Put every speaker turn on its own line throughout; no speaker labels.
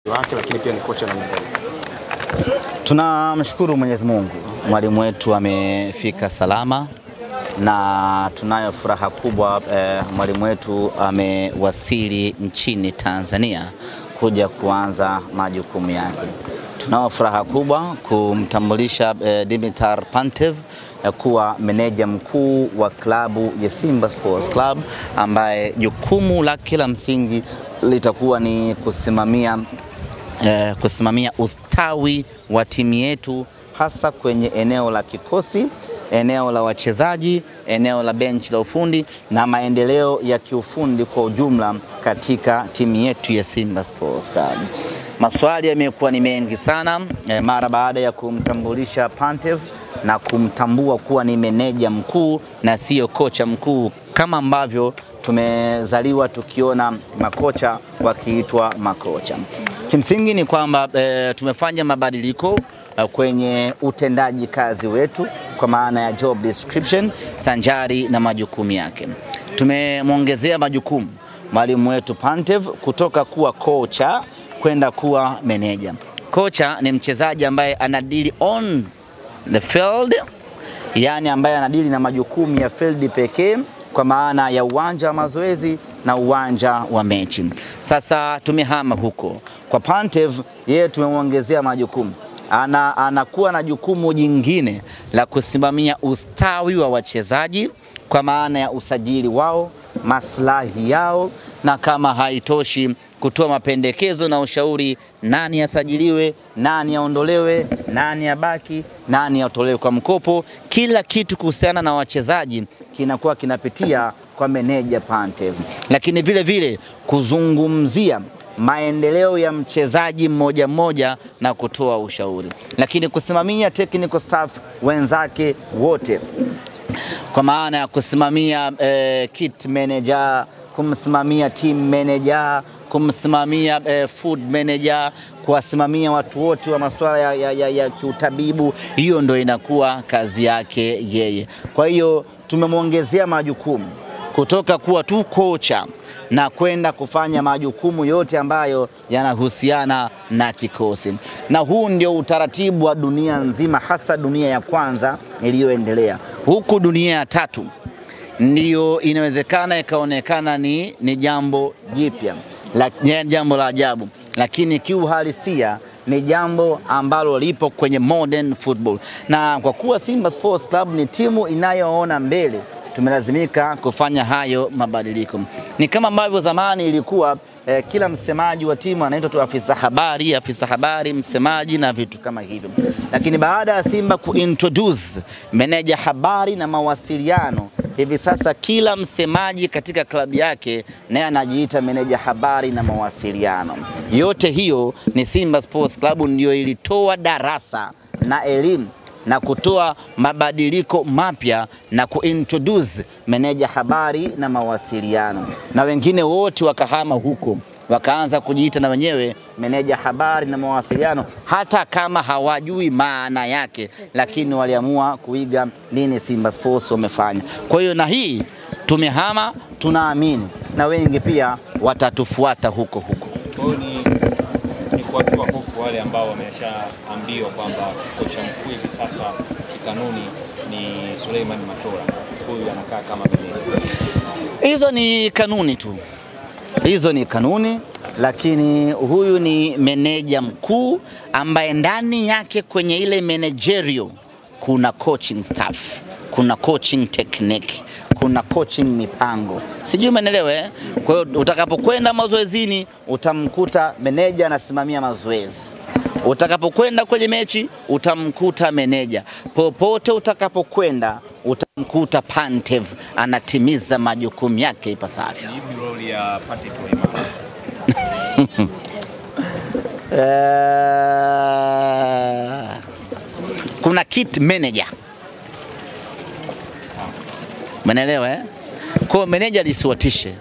wake, lakini pia ni kocha na mkuu.
Tunamshukuru Mwenyezi Mungu, mwalimu wetu amefika salama na tunayo furaha kubwa. Mwalimu wetu amewasili nchini Tanzania kuja kuanza majukumu yake. Tunao furaha kubwa kumtambulisha Dimitar Pantev kuwa meneja mkuu wa klabu ya Simba Sports Club, ambaye jukumu lake la msingi litakuwa ni kusimamia ustawi wa timu yetu, hasa kwenye eneo la kikosi, eneo la wachezaji, eneo la benchi la ufundi na maendeleo ya kiufundi kwa ujumla katika timu yetu ya Simba Sports Club. Maswali yamekuwa ni mengi sana mara baada ya kumtambulisha Pantev na kumtambua kuwa ni meneja mkuu na sio kocha mkuu, kama ambavyo tumezaliwa tukiona makocha wakiitwa makocha. Kimsingi ni kwamba tumefanya mabadiliko kwenye utendaji kazi wetu, kwa maana ya job description sanjari na majukumu yake. Tumemwongezea majukumu mwalimu wetu Pantev kutoka kuwa kocha kwenda kuwa meneja. Kocha ni mchezaji ambaye anadili on the field, yani ambaye anadili na majukumu ya field pekee, kwa maana ya uwanja wa mazoezi na uwanja wa mechi. Sasa tumehama huko kwa Pantev, yeye tumemwongezea majukumu. Anakuwa na jukumu jingine la kusimamia ustawi wa wachezaji, kwa maana ya usajili wao, maslahi yao, na kama haitoshi kutoa mapendekezo na ushauri, nani asajiliwe, nani aondolewe, nani abaki, nani atolewe kwa mkopo. Kila kitu kuhusiana na wachezaji kinakuwa kinapitia kwa meneja Pantev, lakini vile vile kuzungumzia maendeleo ya mchezaji mmoja mmoja na kutoa ushauri, lakini kusimamia technical staff wenzake wote, kwa maana ya kusimamia kit manager, kumsimamia team manager, kumsimamia food manager, kuwasimamia watu wote wa masuala ya kiutabibu. Hiyo ndio inakuwa kazi yake yeye. Kwa hiyo tumemwongezea majukumu kutoka kuwa tu kocha na kwenda kufanya majukumu yote ambayo yanahusiana na kikosi. Na huu ndio utaratibu wa dunia nzima, hasa dunia ya kwanza iliyoendelea. Huku dunia ya tatu ndio inawezekana ikaonekana ni jambo jipya, jambo la ajabu, lakini kiuhalisia ni jambo ambalo lipo kwenye modern football. Na kwa kuwa Simba Sports Club ni timu inayoona mbele, tumelazimika kufanya hayo mabadiliko. Ni kama ambavyo zamani ilikuwa kila msemaji wa timu anaitwa tu afisa habari, msemaji na vitu kama hivyo. Lakini baada ya Simba kuintroduce meneja habari na mawasiliano, hivi sasa kila msemaji katika klabu yake naye anajiita meneja habari na mawasiliano. Yote hiyo ni Simba Sports Club ndio ilitoa darasa na elimu na kutoa mabadiliko mapya na kuintroduce meneja habari na mawasiliano, na wengine wote wakahama huko, wakaanza kujiita na wenyewe meneja habari na mawasiliano, hata kama hawajui maana yake, lakini waliamua kuiga nini Simba Sports wamefanya. Kwa hiyo na hii tumehama, tunaamini na wengi pia watatufuata huko.
Ni kuwatua hofu wale ambao wameshaambiwa kwamba kocha mkuu hivi sasa kikanuni ni Suleiman Matola, huyu anakaa kama meneja.
Hizo ni kanuni tu, hizo ni kanuni, lakini huyu ni meneja mkuu ambaye ndani yake kwenye ile managerial kuna coaching staff, kuna coaching technique, kuna coaching mipango. Sijui umeelewa. Kwa hiyo utakapokwenda mazoezini utamkuta meneja anasimamia mazoezi. Utakapokwenda kwenye mechi utamkuta meneja. Popote utakapokwenda utamkuta Pantev anatimiza majukumu yake ipasavyo.
Ni role ya Pantev.
Kuna kit manager. Umeelewa? Kwa manager lisiwatishe.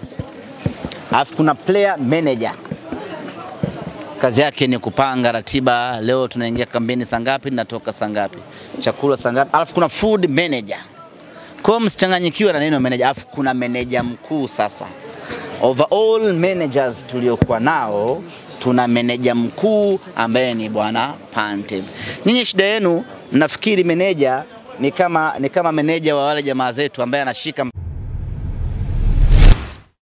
Alafu kuna player manager. Kazi yake ni kupanga ratiba, leo tunaingia kambini saa ngapi, natoka saa ngapi, chakula saa ngapi. Alafu kuna food manager. Kwa msichanganyikiwe na neno manager. Alafu kuna manager mkuu sasa. Overall managers tuliokuwa nao tuna meneja mkuu ambaye ni bwana Pantev. Ninyi shida yenu mnafikiri meneja ni kama meneja wa wale jamaa zetu ambaye anashika